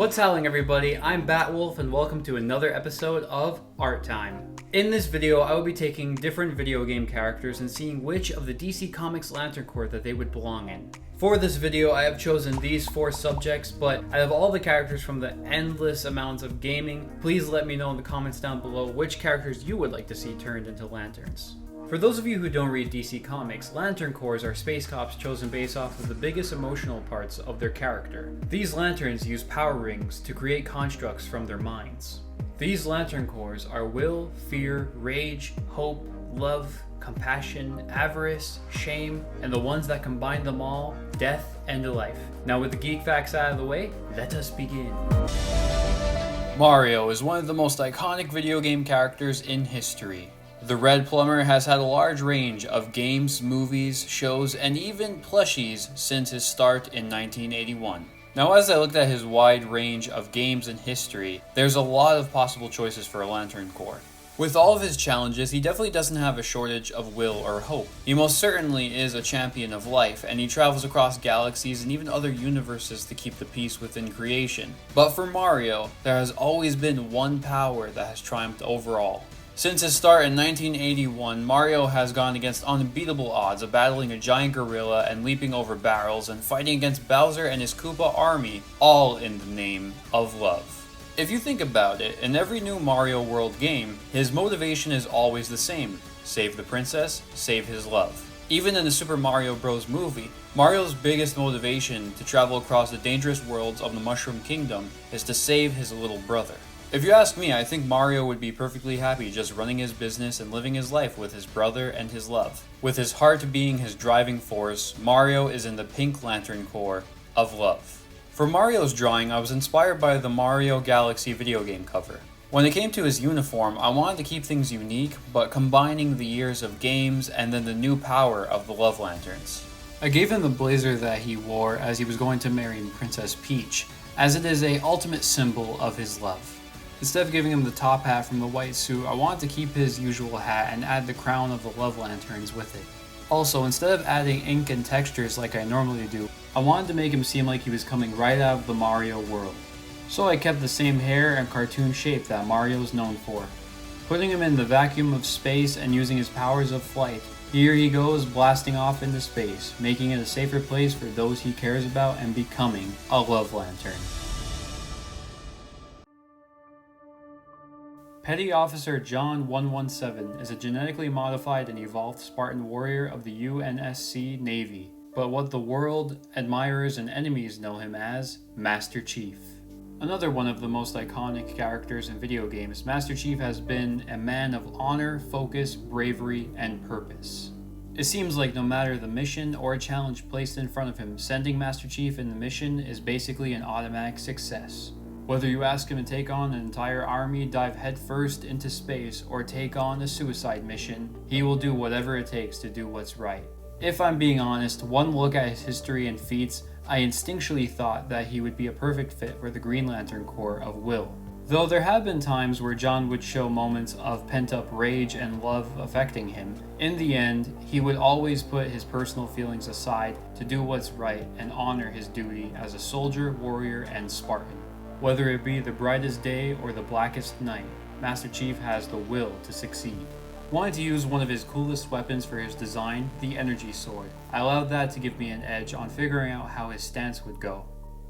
What's happening, everybody? I'm Batwolf and welcome to another episode of Art Time. In this video, I will be taking different video game characters and seeing which of the DC Comics Lantern Corps that they would belong in. For this video, I have chosen these 4 subjects, but out of all the characters from the endless amounts of gaming, please let me know in the comments down below which characters you would like to see turned into lanterns. For those of you who don't read DC Comics, Lantern Corps are space cops chosen based off of the biggest emotional parts of their character. These lanterns use power rings to create constructs from their minds. These Lantern Corps are will, fear, rage, hope, love, compassion, avarice, shame, and the ones that combine them all, death and life. Now with the geek facts out of the way, let us begin. Mario is one of the most iconic video game characters in history. The Red Plumber has had a large range of games, movies, shows, and even plushies since his start in 1981. Now, as I looked at his wide range of games and history, there's a lot of possible choices for a Lantern Corps. With all of his challenges, he definitely doesn't have a shortage of will or hope. He most certainly is a champion of life, and he travels across galaxies and even other universes to keep the peace within creation. But for Mario, there has always been one power that has triumphed over all. Since his start in 1981, Mario has gone against unbeatable odds of battling a giant gorilla and leaping over barrels and fighting against Bowser and his Koopa army, all in the name of love. If you think about it, in every new Mario World game, his motivation is always the same: save the princess, save his love. Even in the Super Mario Bros. Movie, Mario's biggest motivation to travel across the dangerous worlds of the Mushroom Kingdom is to save his little brother. If you ask me, I think Mario would be perfectly happy just running his business and living his life with his brother and his love. With his heart being his driving force, Mario is in the Pink Lantern Corps of love. For Mario's drawing, I was inspired by the Mario Galaxy video game cover. When it came to his uniform, I wanted to keep things unique, but combining the years of games and then the new power of the Love Lanterns. I gave him the blazer that he wore as he was going to marry Princess Peach, as it is an ultimate symbol of his love. Instead of giving him the top hat from the white suit, I wanted to keep his usual hat and add the crown of the Love Lanterns with it. Also, instead of adding ink and textures like I normally do, I wanted to make him seem like he was coming right out of the Mario world. So I kept the same hair and cartoon shape that Mario is known for. Putting him in the vacuum of space and using his powers of flight, here he goes blasting off into space, making it a safer place for those he cares about and becoming a Love Lantern. Petty Officer John 117 is a genetically modified and evolved Spartan warrior of the UNSC Navy, but what the world, admirers, and enemies know him as Master Chief. Another one of the most iconic characters in video games, Master Chief has been a man of honor, focus, bravery, and purpose. It seems like no matter the mission or challenge placed in front of him, sending Master Chief in the mission is basically an automatic success. Whether you ask him to take on an entire army, dive headfirst into space, or take on a suicide mission, he will do whatever it takes to do what's right. If I'm being honest, one look at his history and feats, I instinctually thought that he would be a perfect fit for the Green Lantern Corps of Will. Though there have been times where John would show moments of pent-up rage and love affecting him, in the end, he would always put his personal feelings aside to do what's right and honor his duty as a soldier, warrior, and Spartan. Whether it be the brightest day or the blackest night, Master Chief has the will to succeed. Wanting to use one of his coolest weapons for his design, the Energy Sword, I allowed that to give me an edge on figuring out how his stance would go.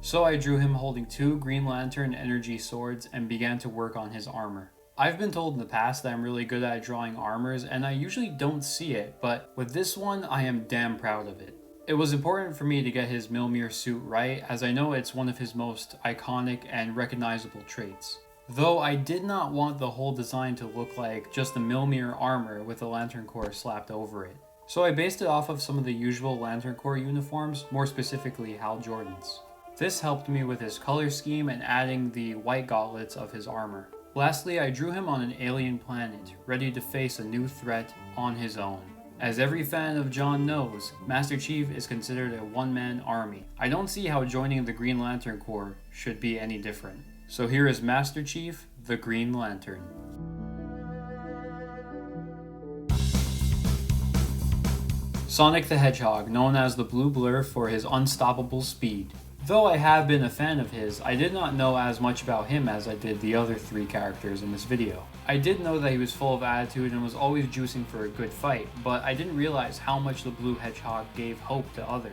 So I drew him holding 2 Green Lantern Energy Swords and began to work on his armor. I've been told in the past that I'm really good at drawing armors, and I usually don't see it, but with this one, I am damn proud of it. It was important for me to get his Mjolnir suit right, as I know it's one of his most iconic and recognizable traits. Though I did not want the whole design to look like just the Mjolnir armor with the Lantern Corps slapped over it. So I based it off of some of the usual Lantern Corps uniforms, more specifically Hal Jordan's. This helped me with his color scheme and adding the white gauntlets of his armor. Lastly, I drew him on an alien planet, ready to face a new threat on his own. As every fan of John knows, Master Chief is considered a one-man army. I don't see how joining the Green Lantern Corps should be any different. So here is Master Chief, the Green Lantern. Sonic the Hedgehog, known as the Blue Blur for his unstoppable speed. Though I have been a fan of his, I did not know as much about him as I did the other 3 characters in this video. I did know that he was full of attitude and was always juicing for a good fight, but I didn't realize how much the Blue Hedgehog gave hope to others.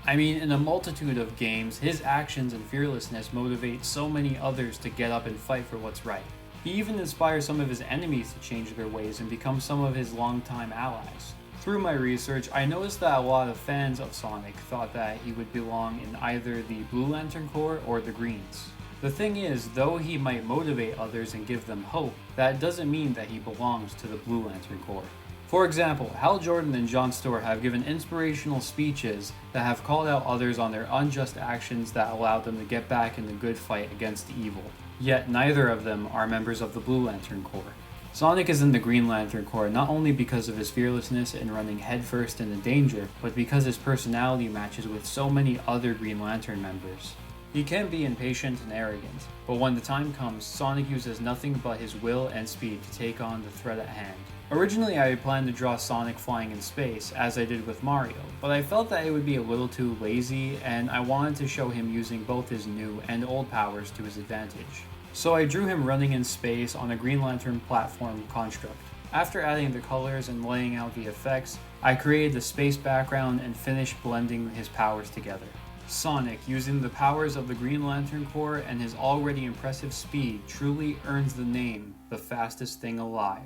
I mean, in a multitude of games, his actions and fearlessness motivate so many others to get up and fight for what's right. He even inspires some of his enemies to change their ways and become some of his longtime allies. Through my research, I noticed that a lot of fans of Sonic thought that he would belong in either the Blue Lantern Corps or the Greens. The thing is, though he might motivate others and give them hope, that doesn't mean that he belongs to the Blue Lantern Corps. For example, Hal Jordan and Jon Stewart have given inspirational speeches that have called out others on their unjust actions that allowed them to get back in the good fight against evil. Yet neither of them are members of the Blue Lantern Corps. Sonic is in the Green Lantern Corps not only because of his fearlessness in running headfirst into danger, but because his personality matches with so many other Green Lantern members. He can be impatient and arrogant, but when the time comes, Sonic uses nothing but his will and speed to take on the threat at hand. Originally, I planned to draw Sonic flying in space, as I did with Mario, but I felt that it would be a little too lazy, and I wanted to show him using both his new and old powers to his advantage. So I drew him running in space on a Green Lantern platform construct. After adding the colors and laying out the effects, I created the space background and finished blending his powers together. Sonic, using the powers of the Green Lantern Corps and his already impressive speed, truly earns the name, the fastest thing alive.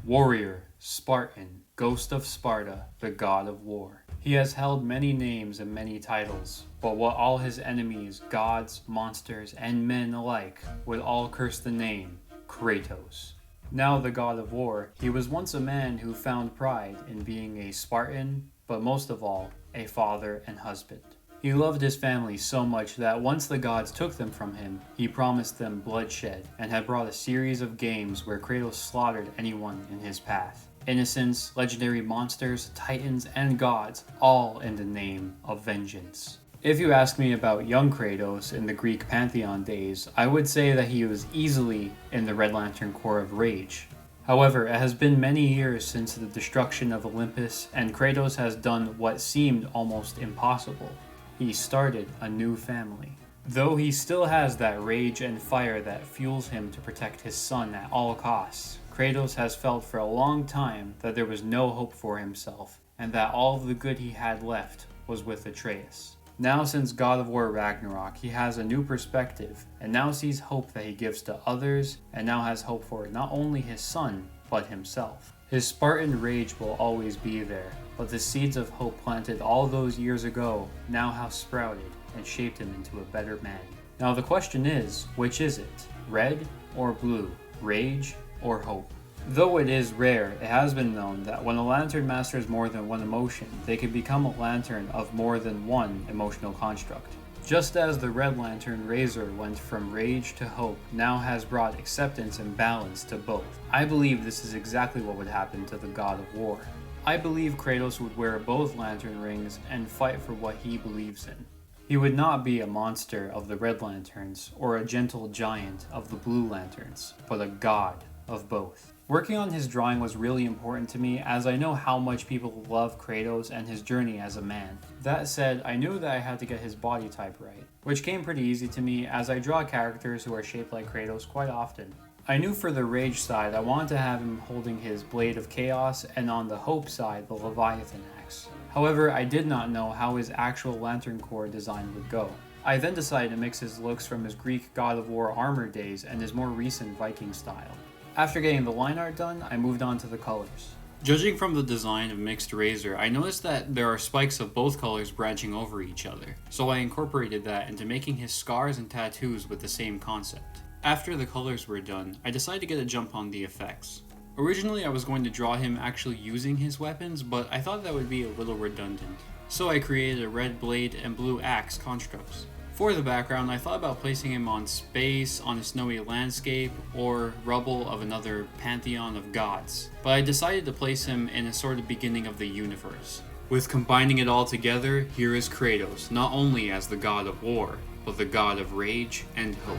Warrior, Spartan, Ghost of Sparta, the God of War. He has held many names and many titles, but what all his enemies, gods, monsters, and men alike, would all curse the name, Kratos. Now the God of War, he was once a man who found pride in being a Spartan, but most of all, a father and husband. He loved his family so much that once the gods took them from him, he promised them bloodshed and had brought a series of games where Kratos slaughtered anyone in his path. Innocents, legendary monsters, titans, and gods, all in the name of vengeance. If you ask me about young Kratos in the Greek pantheon days, I would say that he was easily in the Red Lantern Corps of Rage. However, it has been many years since the destruction of Olympus, and Kratos has done what seemed almost impossible. He started a new family. Though he still has that rage and fire that fuels him to protect his son at all costs, Kratos has felt for a long time that there was no hope for himself, and that all of the good he had left was with Atreus. Now since God of War Ragnarok, he has a new perspective, and now sees hope that he gives to others, and now has hope for not only his son, but himself. His Spartan rage will always be there, but the seeds of hope planted all those years ago now have sprouted and shaped him into a better man. Now the question is, which is it? Red or blue? Rage or hope? Though it is rare, it has been known that when a lantern masters more than one emotion, they can become a lantern of more than one emotional construct. Just as the Red Lantern Razor went from rage to hope, now has brought acceptance and balance to both. I believe this is exactly what would happen to the God of War. I believe Kratos would wear both lantern rings and fight for what he believes in. He would not be a monster of the Red Lanterns or a gentle giant of the Blue Lanterns, but a god of both. Working on his drawing was really important to me, as I know how much people love Kratos and his journey as a man. That said, I knew that I had to get his body type right, which came pretty easy to me as I draw characters who are shaped like Kratos quite often. I knew for the Rage side I wanted to have him holding his Blade of Chaos, and on the Hope side the Leviathan axe. However, I did not know how his actual Lantern Corps design would go. I then decided to mix his looks from his Greek God of War armor days and his more recent Viking style. After getting the line art done, I moved on to the colors. Judging from the design of Mixed Razor, I noticed that there are spikes of both colors branching over each other, so I incorporated that into making his scars and tattoos with the same concept. After the colors were done, I decided to get a jump on the effects. Originally I was going to draw him actually using his weapons, but I thought that would be a little redundant. So I created a red blade and blue axe constructs. For the background, I thought about placing him on space, on a snowy landscape, or rubble of another pantheon of gods, but I decided to place him in a sort of beginning of the universe. With combining it all together, here is Kratos, not only as the god of war, but the god of rage and hope.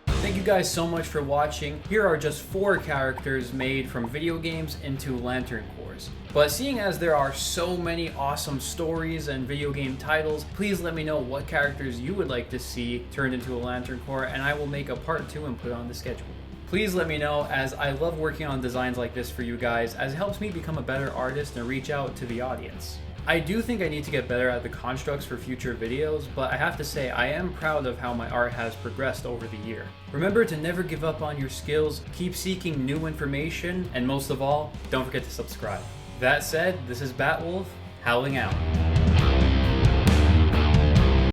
Thank you guys so much for watching. Here are just 4 characters made from video games into Lantern Corps. course. But seeing as there are so many awesome stories and video game titles, please let me know what characters you would like to see turned into a Lantern Corps, and I will make a part 2 and put it on the schedule. Please let me know, as I love working on designs like this for you guys, as it helps me become a better artist and reach out to the audience. I do think I need to get better at the constructs for future videos, but I have to say I am proud of how my art has progressed over the year. Remember to never give up on your skills, keep seeking new information, and most of all, don't forget to subscribe. That said, this is Batwolf, howling out.